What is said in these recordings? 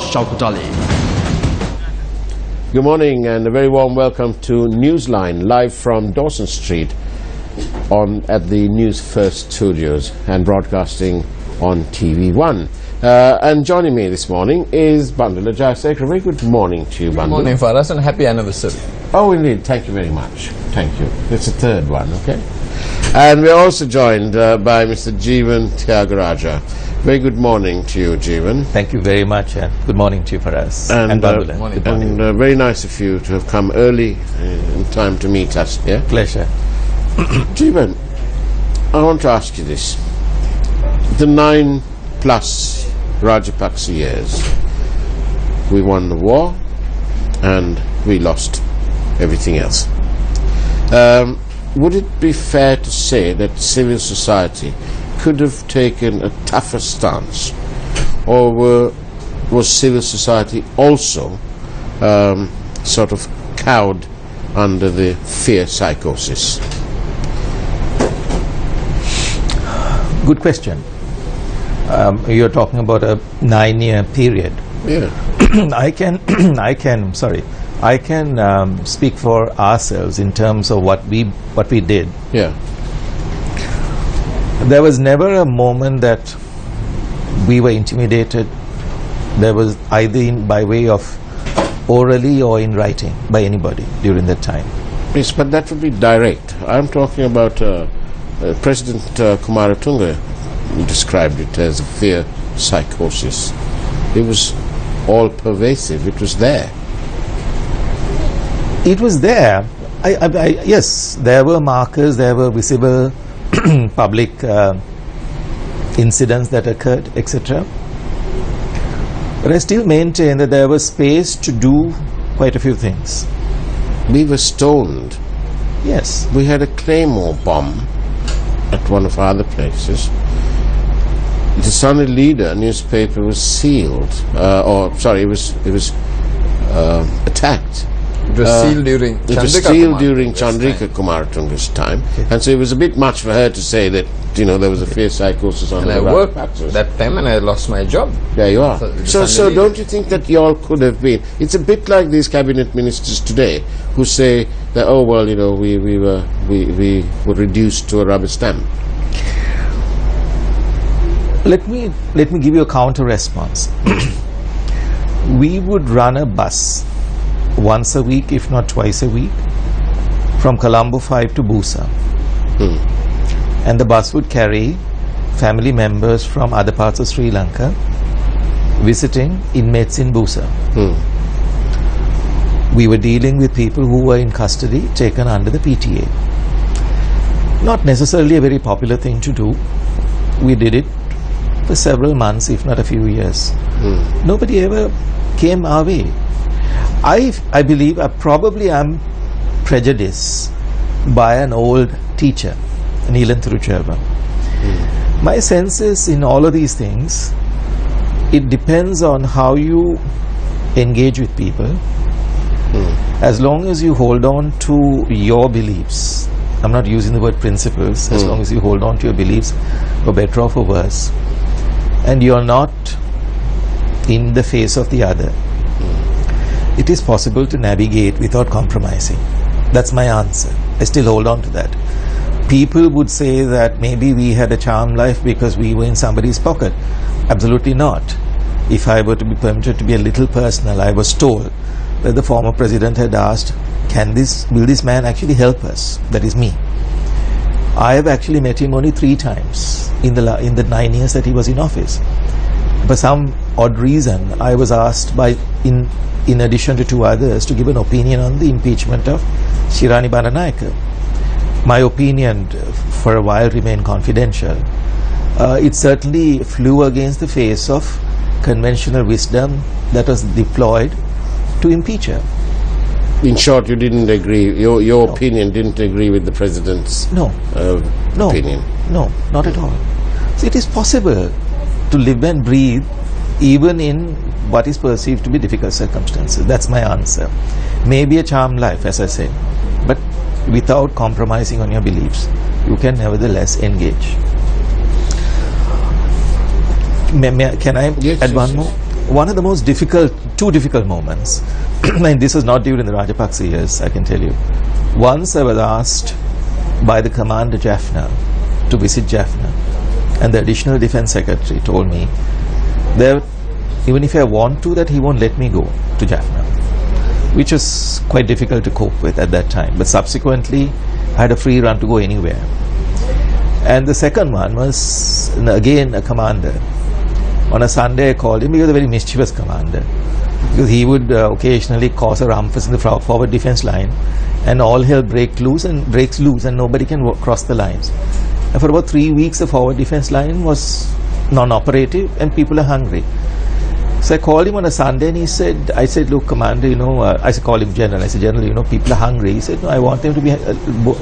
Newsfirst.lk. Good morning and a very warm welcome to Newsline, live from Dawson Street at the Newsfirst studios and broadcasting on TV1. And joining me this morning is Bandula Jayasekara. Very good morning to you, Bandula. Good morning, Faraz, and happy anniversary. Oh, indeed. Thank you very much. Thank you. It's the third one, okay? And we're also joined by Mr. Jeevan Tyagaraja. Very good morning to you, Jeevan. Thank you very much, and good morning to you, Faraz. And Bandula. Very nice of you to have come early in time to meet us here. Pleasure. Jeevan, I want to ask you this. The 9+ Rajapaksa years, we won the war and we lost everything else. Would it be fair to say that civil society could have taken a tougher stance, or was civil society also sort of cowed under the fear psychosis? Good question. You're talking about a 9-year period. Yeah. I can speak for ourselves in terms of what we did. Yeah. There was never a moment that we were intimidated. There was either by way of orally or in writing by anybody during that time. Yes, but that would be direct. I'm talking about President Kumaratunga described it as a fear psychosis. It was all pervasive. It was there. It was there. Yes, there were markers, there were visible public incidents that occurred, etc. But I still maintain that there was space to do quite a few things. We were stoned. Yes. We had a Claymore bomb at one of our other places. The Sunday Leader newspaper was sealed, it was attacked. It was sealed during Chandrika Kumaratunga's time, and so it was a bit much for her to say that there was a fear psychosis on and the I worked Rajapaksas. that time and I lost my job. There you are. So don't you think that y'all could have been? It's a bit like these cabinet ministers today who say that we were reduced to a rubber stamp. Let me give you a counter response. We would run a bus once a week, if not twice a week, from Colombo 5 to Busa. And the bus would carry family members from other parts of Sri Lanka visiting inmates in Busa. We were dealing with people who were in custody taken under the PTA. Not necessarily a very popular thing to do. We did it for several months, if not a few years. Nobody ever came our way. I believe I probably am prejudiced by an old teacher, Neelan Thiruchelvam. My sense is in all of these things, it depends on how you engage with people. As long as you hold on to your beliefs, I'm not using the word principles, as long as you hold on to your beliefs, for better or for worse, and you're not in the face of the other, it is possible to navigate without compromising. That's my answer. I still hold on to that. People would say that maybe we had a charmed life because we were in somebody's pocket. Absolutely not. If I were to be permitted to be a little personal, I was told that the former president had asked, will this man actually help us? That is me. I have actually met him only 3 times in the 9 years that he was in office. For some odd reason, I was asked in addition to 2 others, to give an opinion on the impeachment of Shirani Bandanayake. My opinion for a while remained confidential. It certainly flew against the face of conventional wisdom that was deployed to impeach her. In short, you didn't agree, your opinion didn't agree with the president's opinion? No, not at all. So it is possible to live and breathe even in what is perceived to be difficult circumstances. That's my answer. Maybe a charmed life, as I said, but without compromising on your beliefs, you can nevertheless engage. Can I add one more? one of the most difficult, two difficult moments, and this was not during the Rajapaksa years, I can tell you. Once I was asked by the Commander Jaffna to visit Jaffna, and the Additional Defence Secretary told me that even if I want to, that he won't let me go to Jaffna, which was quite difficult to cope with at that time. But subsequently, I had a free run to go anywhere. And the second one was, again, a commander. On a Sunday, I called him. He was a very mischievous commander, because he would occasionally cause a rumpus in the forward defence line, and all hell breaks loose, and nobody can cross the lines. And for about 3 weeks, the forward defence line was non-operative, and people are hungry. So I called him on a Sunday, and I said, look, Commander, I called him General. I said, General, people are hungry. He said, no, I want them to be a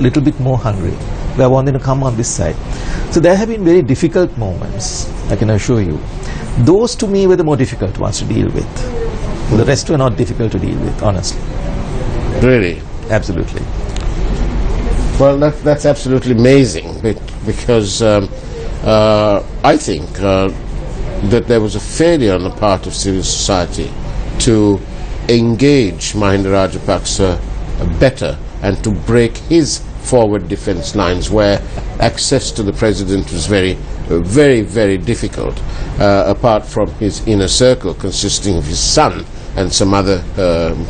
little bit more hungry. But I want them to come on this side. So there have been very difficult moments, I can assure you. Those to me were the more difficult ones to deal with. The rest were not difficult to deal with, honestly. Really? Absolutely. Well, that's absolutely amazing, because I think that there was a failure on the part of civil society to engage Mahinda Rajapaksa better and to break his forward defence lines, where access to the president was very, very difficult, apart from his inner circle consisting of his son and some other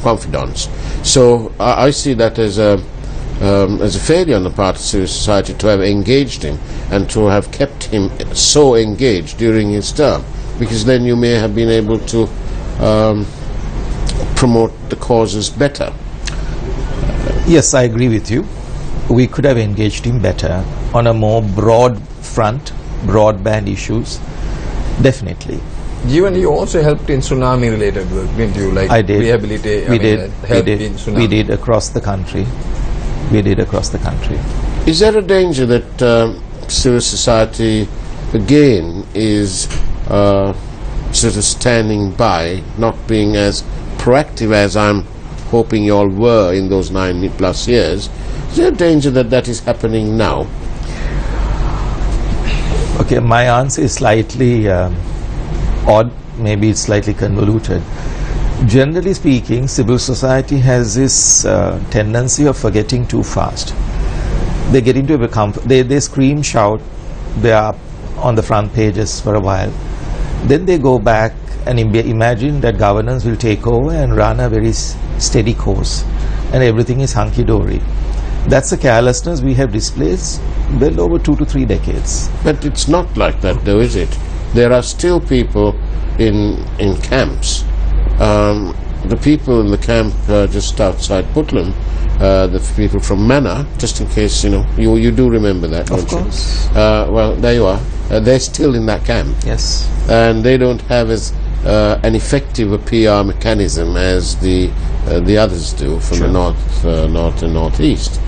confidants. So I see that as a failure on the part of civil society to have engaged him and to have kept him so engaged during his term, because then you may have been able to promote the causes better. Yes, I agree with you. We could have engaged him better on a more broad front, broadband issues, definitely. You also helped in tsunami related work, didn't you? Like I did. Rehabilitate. We did. We did across the country. Is there a danger that civil society again is sort of standing by, not being as proactive as I'm hoping you all were in those 9+ years? Is there a danger that that is happening now? Okay, my answer is slightly odd, maybe it's slightly convoluted. Generally speaking, civil society has this tendency of forgetting too fast. They get into a comfort, they scream, shout, they are on the front pages for a while. Then they go back and imagine that governance will take over and run a very steady course, and everything is hunky-dory. That's the carelessness we have displayed well over 2 to 3 decades. But it's not like that, though, is it? There are still people in camps. The people in the camp just outside Puttlam, the people from Manna, just in case, you do remember that, don't you? Of course. Well, there you are. They're still in that camp. Yes. And they don't have as an effective a PR mechanism as the others do from the north and northeast.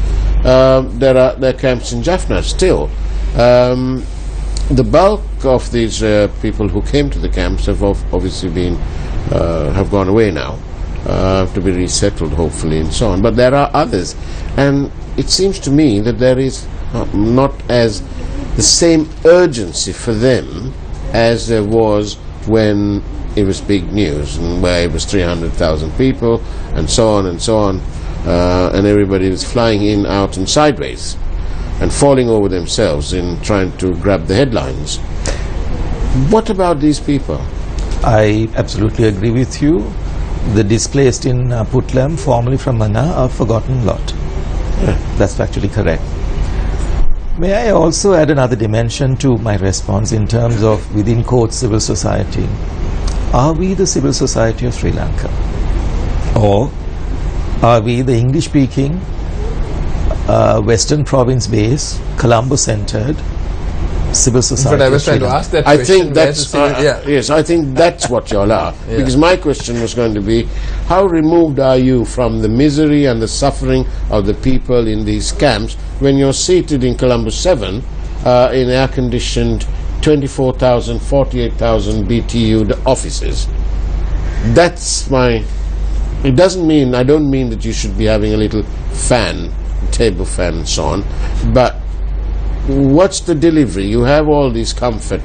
There are camps in Jaffna still. The bulk of these people who came to the camps have obviously have gone away now, to be resettled hopefully and so on. But there are others, and it seems to me that there is not as the same urgency for them as there was when it was big news, and where it was 300,000 people and so on, and everybody was flying in, out and sideways and falling over themselves in trying to grab the headlines. What about these people? I absolutely agree with you. The displaced in Puttlam, formerly from Manna, are a forgotten lot. Yeah. That's actually correct. May I also add another dimension to my response in terms of, within quotes, civil society? Are we the civil society of Sri Lanka? Or are we the English-speaking, Western province-based, Colombo-centered civil society? But I was trying to ask that question. I think that's yes. I think that's what y'all are. Yeah. Because my question was going to be, how removed are you from the misery and the suffering of the people in these camps when you're seated in Colombo 7 in air-conditioned 24,000, 48,000 BTU offices? That's my. It doesn't mean, I don't mean that you should be having a little fan, table fan and so on, but what's the delivery? You have all these comfort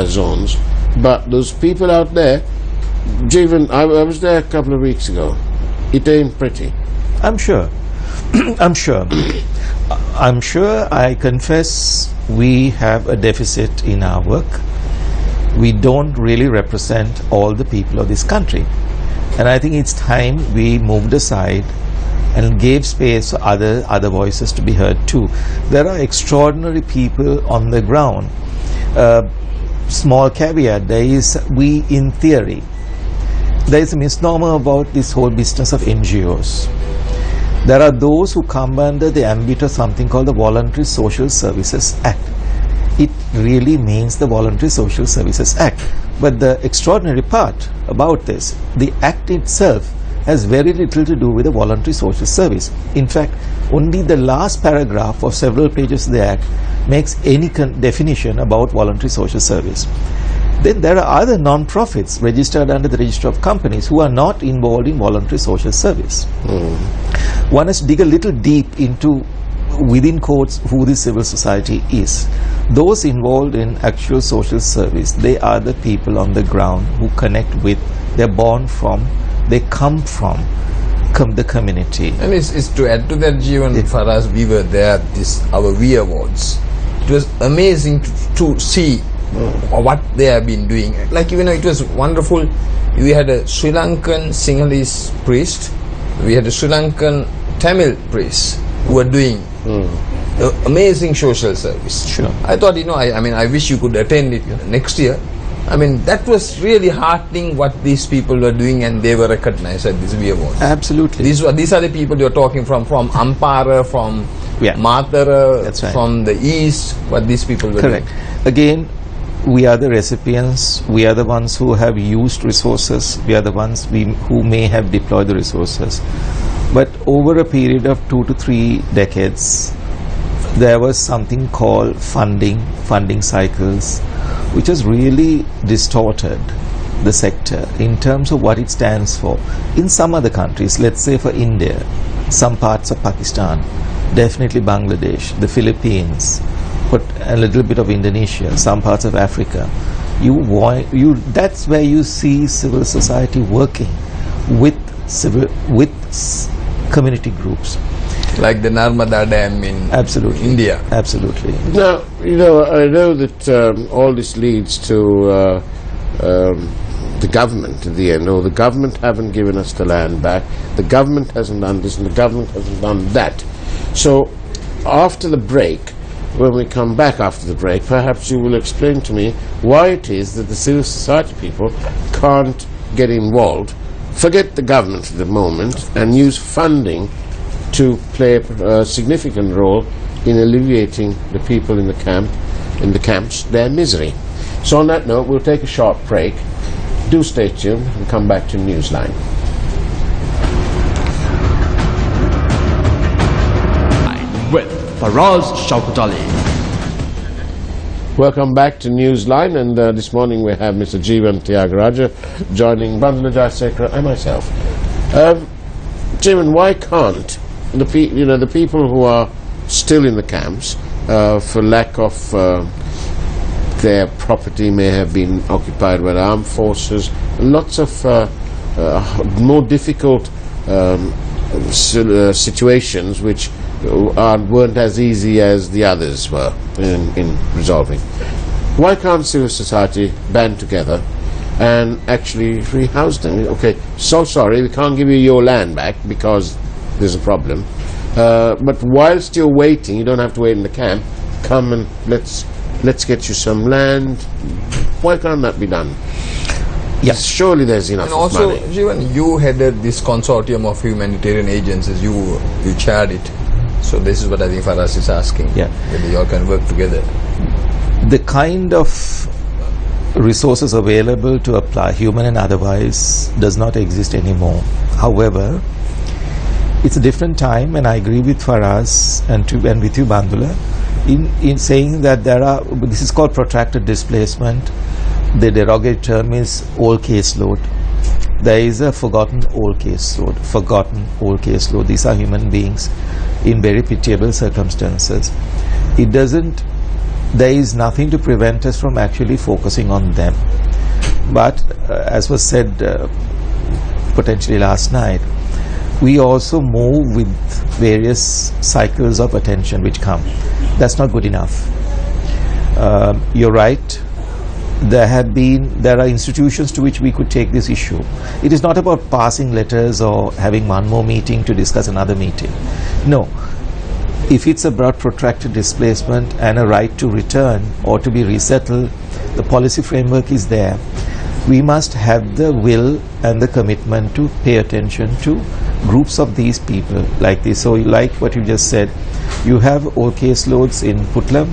zones, but those people out there, Jeevan, I was there a couple of weeks ago. It ain't pretty. I'm sure. I'm sure. I'm sure. I confess we have a deficit in our work. We don't really represent all the people of this country. And I think it's time we moved aside and gave space for other voices to be heard too. There are extraordinary people on the ground. Small caveat, in theory, there is a misnomer about this whole business of NGOs. There are those who come under the ambit of something called the Voluntary Social Services Act. It really means the Voluntary Social Services Act. But the extraordinary part about this, the Act itself has very little to do with the voluntary social service. In fact, only the last paragraph of several pages of the Act makes any definition about voluntary social service. Then there are other non-profits registered under the Register of Companies who are not involved in voluntary social service. One has to dig a little deep into, within quotes, who the civil society is. Those involved in actual social service, they are the people on the ground who connect with, they're born from, they come from the community. And it's to add to that, Jeevan, for us, we were there at our V Awards. It was amazing to see what they have been doing. Like, it was wonderful. We had a Sri Lankan Sinhalese priest, we had a Sri Lankan Tamil priest who were doing amazing social service. Sure. I thought, I wish you could attend it next year. That was really heartening what these people were doing, and they were recognized at this V Awards. Absolutely. These are the people you're talking from Ampara, from Matara, That's right. from the east, what these people were Correct. doing. Again, we are the recipients, we are the ones who have used resources, we are the ones who may have deployed the resources. But over a period of 2 to 3 decades, there was something called funding cycles, which has really distorted the sector in terms of what it stands for. In some other countries, let's say for India, some parts of Pakistan, definitely Bangladesh, the Philippines, but a little bit of Indonesia, some parts of Africa, that's where you see civil society working with community groups. Like the Narmada Dam in India. Absolutely. Now, I know that all this leads to the government in the end. The government haven't given us the land back, the government hasn't done this, and the government hasn't done that. So, after the break, when we come back after the break, perhaps you will explain to me why it is that the civil society people can't get involved, forget the government at the moment, and use funding to play a significant role in alleviating the people in the camps, their misery. So on that note, we'll take a short break. Do stay tuned and come back to Newsline. With Faraz Shaukatali. Welcome back to Newsline, and this morning we have Mr. Jeevan Tyagaraja joining Bandula Jayasekara and myself. Jeevan, why can't the people who are still in the camps for lack of their property may have been occupied by the armed forces, lots of more difficult situations which weren't as easy as the others were in resolving. Why can't civil society band together and actually rehouse them? Okay, so sorry, we can't give you your land back because there's a problem. But whilst you're waiting, you don't have to wait in the camp. Come and let's get you some land. Why can't that be done? Yes, surely there's enough and also, money. Jeevan, you headed this consortium of humanitarian agencies. You chaired it. So this is what I think Faraz is asking. Yeah. Whether you all can work together. The kind of resources available to apply, human and otherwise, does not exist anymore. However, it's a different time, and I agree with Faraz and with you, Bandula, in saying that this is called protracted displacement. The derogatory term is old caseload. There is a forgotten old caseload. These are human beings in very pitiable circumstances. There is nothing to prevent us from actually focusing on them. But as was said potentially last night, we also move with various cycles of attention which come. That's not good enough. You're right. There are institutions to which we could take this issue. It is not about passing letters or having one more meeting to discuss another meeting. No. If it's about protracted displacement and a right to return or to be resettled, the policy framework is there. We must have the will and the commitment to pay attention to groups of these people like this. So like what you just said, you have all caseloads in Puttlam,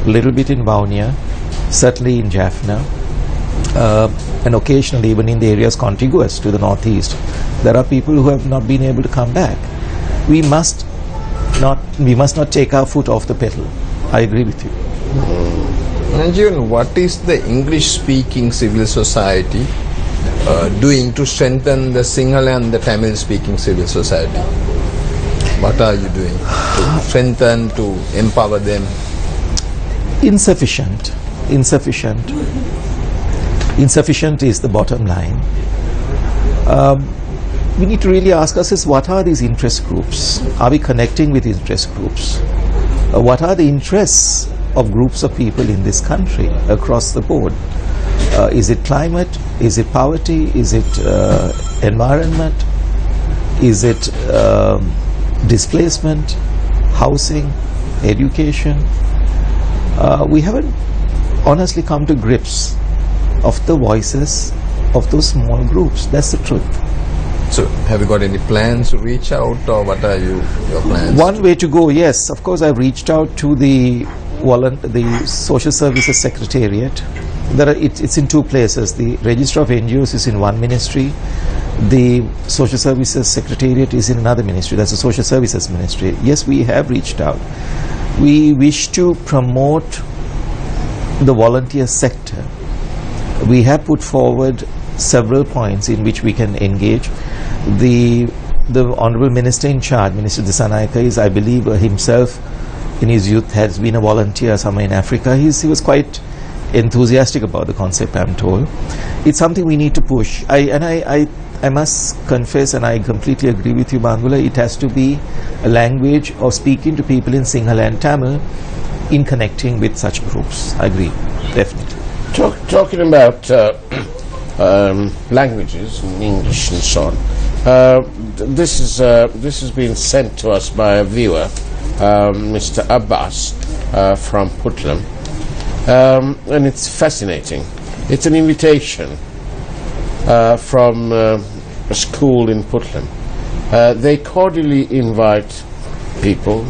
a little bit in Vaunia, certainly in Jaffna, and occasionally even in the areas contiguous to the northeast. There are people who have not been able to come back. We must not take our foot off the pedal. I agree with you. Nanjivan, what is the English-speaking civil society doing to strengthen the Sinhala and the Tamil-speaking civil society? What are you doing to strengthen, to empower them? Insufficient is the bottom line. We need to really ask ourselves, what are these interest groups? Are we connecting with interest groups? What are the interests of groups of people in this country across the board? Is it climate? Is it poverty? Is it environment? Is it displacement? Housing? Education? We haven't honestly come to grips of the voices of those small groups. That's the truth. So, have you got any plans to reach out, or what are your plans? One way to go, yes. Of course, I've reached out to the Social Services Secretariat. It's in two places. The Register of NGOs is in one ministry. The Social Services Secretariat is in another ministry. That's the Social Services Ministry. Yes, we have reached out. We wish to promote the volunteer sector. We have put forward several points in which we can engage. The Honourable Minister in charge, Minister Dissanayake, is, I believe, himself in his youth has been a volunteer somewhere in Africa. He was quite enthusiastic about the concept, I'm told. It's something we need to push. I must confess, and I completely agree with you, Bangula, it has to be a language of speaking to people in Sinhala and Tamil in connecting with such groups. I agree, definitely. Talking about languages, in English and so on, this has been sent to us by a viewer, Mr. Abbas from Puttlam, and it's fascinating. It's an invitation from a school in Puttlam. They cordially invite people.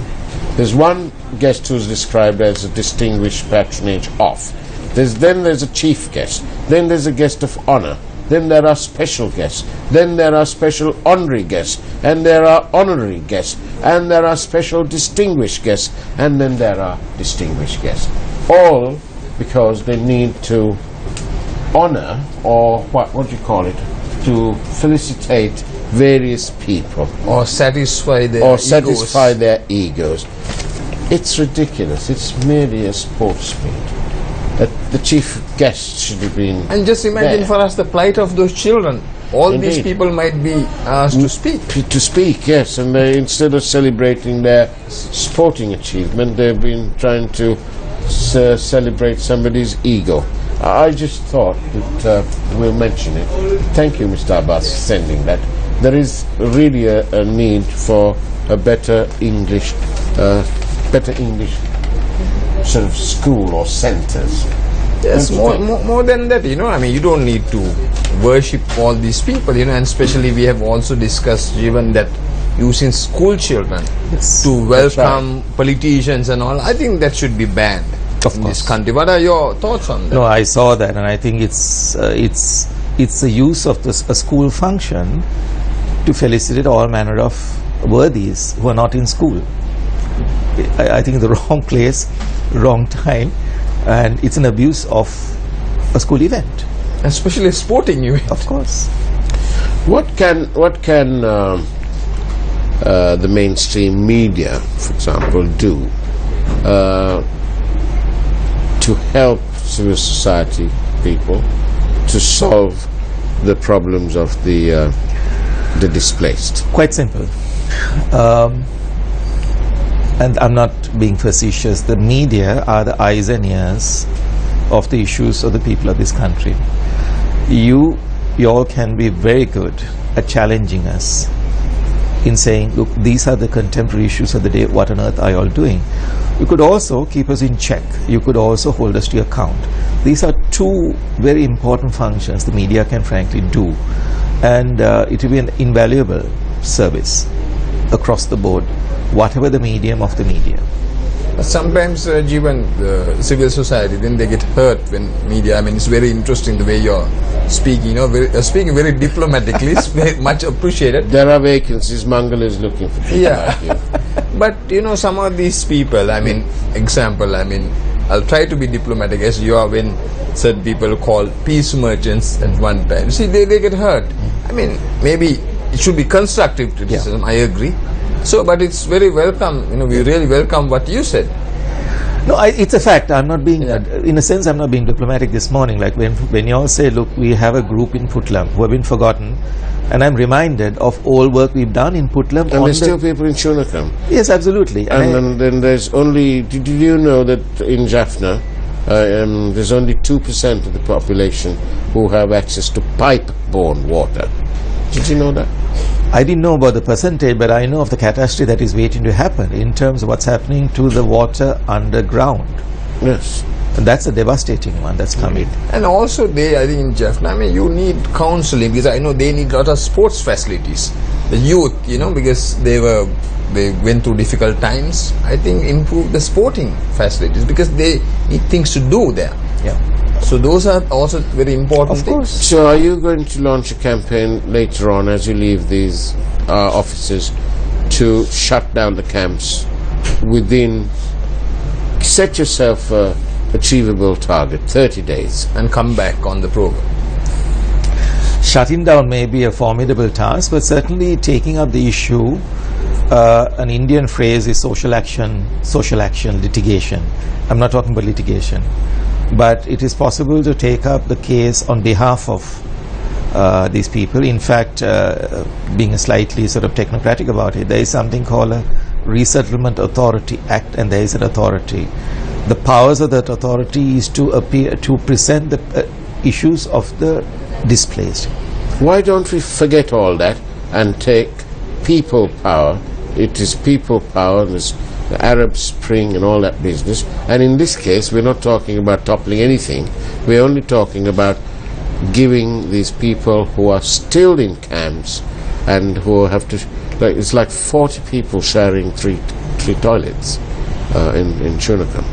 There's one guest who's described as a distinguished patronage of. Then there's a chief guest. Then there's a guest of honor. Then there are special guests. Then there are special honorary guests. And there are honorary guests. And there are special distinguished guests. And then there are distinguished guests. All because they need to honor, or what do you call it, to felicitate various people. Or satisfy their egos. It's ridiculous. It's merely a sports meet. The chief guest should have been. And just imagine there. For us the plight of those children. All Indeed. These people might be asked to speak. To speak, yes. And they, instead of celebrating their sporting achievement, they've been trying to celebrate somebody's ego. I just thought that we'll mention it. Thank you, Mr. Abbas, for sending that. There is really a need for a better English sort of school or centres. Yes, more than that, I mean, you don't need to worship all these people, and especially we have also discussed even that using school children to welcome politicians and all. I think that should be banned in this country. What are your thoughts on that? No, I saw that, and I think it's the use of a school function to felicitate all manner of worthies who are not in school. I think the wrong place, wrong time, and it's an abuse of a school event, especially a sporting event. Of course. What can the mainstream media, for example, do to help civil society people to solve the problems of the displaced? Quite simple. And I'm not being facetious. The media are the eyes and ears of the issues of the people of this country. You all can be very good at challenging us in saying, look, these are the contemporary issues of the day, what on earth are you all doing? You could also keep us in check. You could also hold us to account. These are two very important functions the media can frankly do, and it will be an invaluable service across the board, whatever the medium of the media. Sometimes, Jeevan, the civil society, then they get hurt when media. I mean, it's very interesting the way you're speaking. Speaking very diplomatically. It's very much appreciated. There are vacancies. Mangal is looking for people like you. But some of these people. I mean, example. I mean, I'll try to be diplomatic as you are when certain people call peace merchants at one time. See, they get hurt. I mean, maybe it should be constructive criticism. I agree. So, but it's very welcome. We really welcome what you said. No, it's a fact. I'm not being, in a sense, I'm not being diplomatic this morning. Like when you all say, look, we have a group in Putlam who have been forgotten, and I'm reminded of all work we've done in Putlam. And there's still people in Shunakam. Yes, absolutely. And then there's only, did you know that in Jaffna, there's only 2% of the population who have access to pipe-borne water? Did you know that? I didn't know about the percentage, but I know of the catastrophe that is waiting to happen in terms of what's happening to the water underground. Yes. And that's a devastating one that's coming. And also I think in Jaffna, I mean, you need counseling, because I know they need a lot of sports facilities. The youth, because they went through difficult times. I think improve the sporting facilities, because they need things to do there. Yeah. So those are also very important things. So are you going to launch a campaign later on as you leave these offices to shut down the camps set yourself a achievable target, 30 days, and come back on the program? Shutting down may be a formidable task, but certainly taking up the issue, an Indian phrase is social action, litigation. I'm not talking about litigation. But it is possible to take up the case on behalf of these people. In fact, being slightly sort of technocratic about it, there is something called a Resettlement Authority Act, and there is an authority. The powers of that authority is to present the issues of the displaced. Why don't we forget all that and take people power? It is people power, the Arab Spring and all that business. And in this case, we're not talking about toppling anything. We're only talking about giving these people who are still in camps and who have to, it's like 40 people sharing three toilets in Shunakam.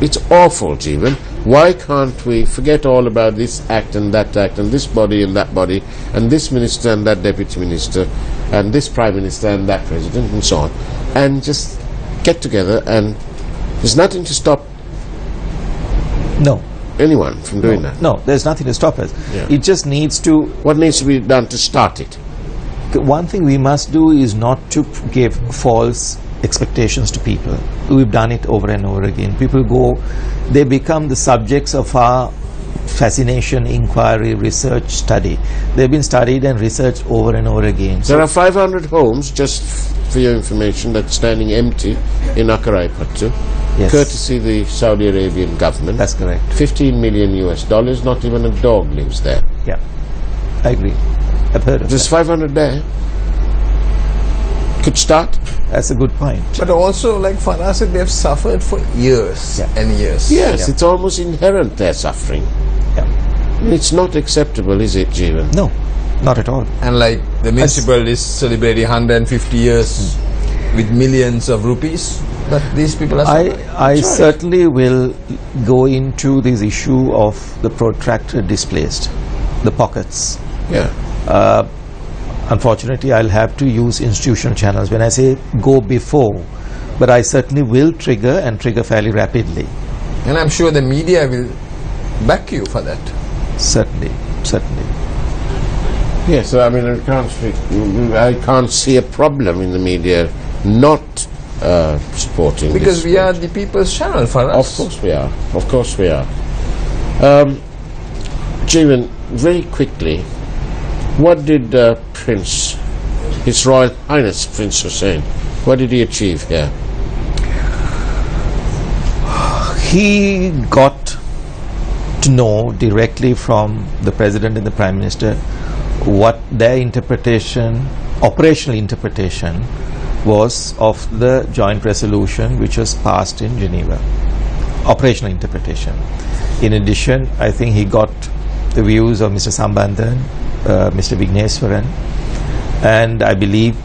It's awful, Jeevan. Why can't we forget all about this act and that act and this body and that body and this minister and that deputy minister and this prime minister and that president and so on, and just get together? And there's nothing to stop anyone from doing that. No, there's nothing to stop us. Yeah. It just needs to... What needs to be done to start it? One thing we must do is not to give false expectations to people. We've done it over and over again. People they become the subjects of our fascination, inquiry, research, study. They've been studied and researched over and over again. There are 500 homes, just for your information, that's standing empty in Akaraipattu, courtesy the Saudi Arabian government. That's correct. $15 million US, not even a dog lives there. Yeah, I agree. I've heard of There's that. 500 there. Could start. That's a good point. But also, like Farah said, they have suffered for years and years. Yes, it's almost inherent, their suffering. Yeah. It's not acceptable, is it, Jeevan? No, not at all. And like the municipal is celebrating 150 years with millions of rupees, but these people are I certainly will go into this issue of the protracted displaced, the pockets. Yeah. Unfortunately, I'll have to use institutional channels when I say go before, but I certainly will trigger fairly rapidly. And I'm sure the media will back you for that. Certainly. Yes, I mean, I can't see a problem in the media not supporting because this. we are the people's channel for us. Of course we are. Jeevan, very quickly, what did Prince, His Royal Highness Prince Hussein, what did he achieve here? He got to know directly from the President and the Prime Minister what their interpretation, operational interpretation, was of the joint resolution which was passed in Geneva. Operational interpretation. In addition, I think he got the views of Mr. Sambandhan, Mr. Vigneswaran, and I believe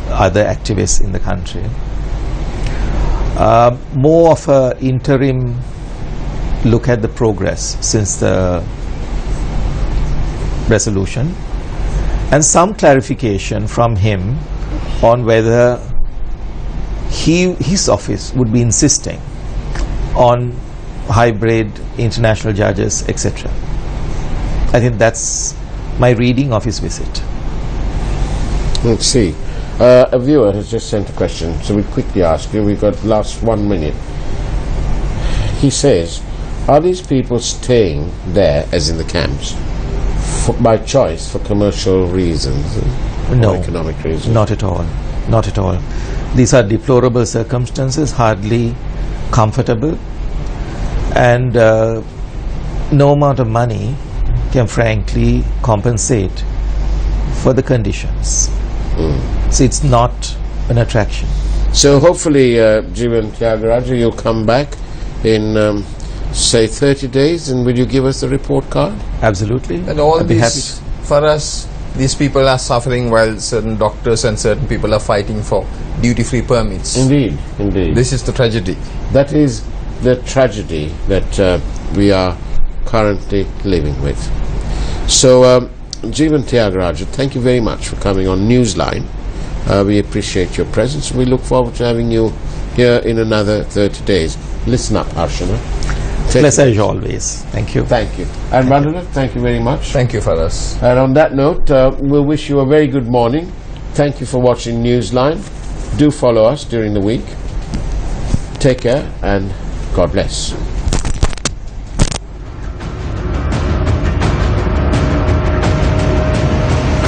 other activists in the country. More of an interim look at the progress since the resolution, and some clarification from him on whether his office would be insisting on hybrid international judges, etc. I think that's my reading of his visit. Let's see. A viewer has just sent a question, so we'll quickly ask you. We've got last 1 minute. He says, are these people staying there, as in the camps, by choice for commercial reasons? No, or economic reasons? Not at all. Not at all. These are deplorable circumstances, hardly comfortable, and no amount of money can frankly compensate for the conditions. So it's not an attraction. So hopefully, Jeevan Tyagaraja, you'll come back in, say, 30 days, and will you give us the report card? Absolutely. And all I'd be this, happy. for us, these people are suffering while certain doctors and certain people are fighting for duty-free permits. Indeed, indeed. This is the tragedy. That is the tragedy that we are currently living with. So, Jeevan Tyagaraja, thank you very much for coming on Newsline. We appreciate your presence. We look forward to having you here in another 30 days. Listen up, Arshana. Pleasure as always. Thank you. Thank you. And Vandana, thank you very much. Thank you, Faraz. And on that note, we'll wish you a very good morning. Thank you for watching Newsline. Do follow us during the week. Take care and God bless.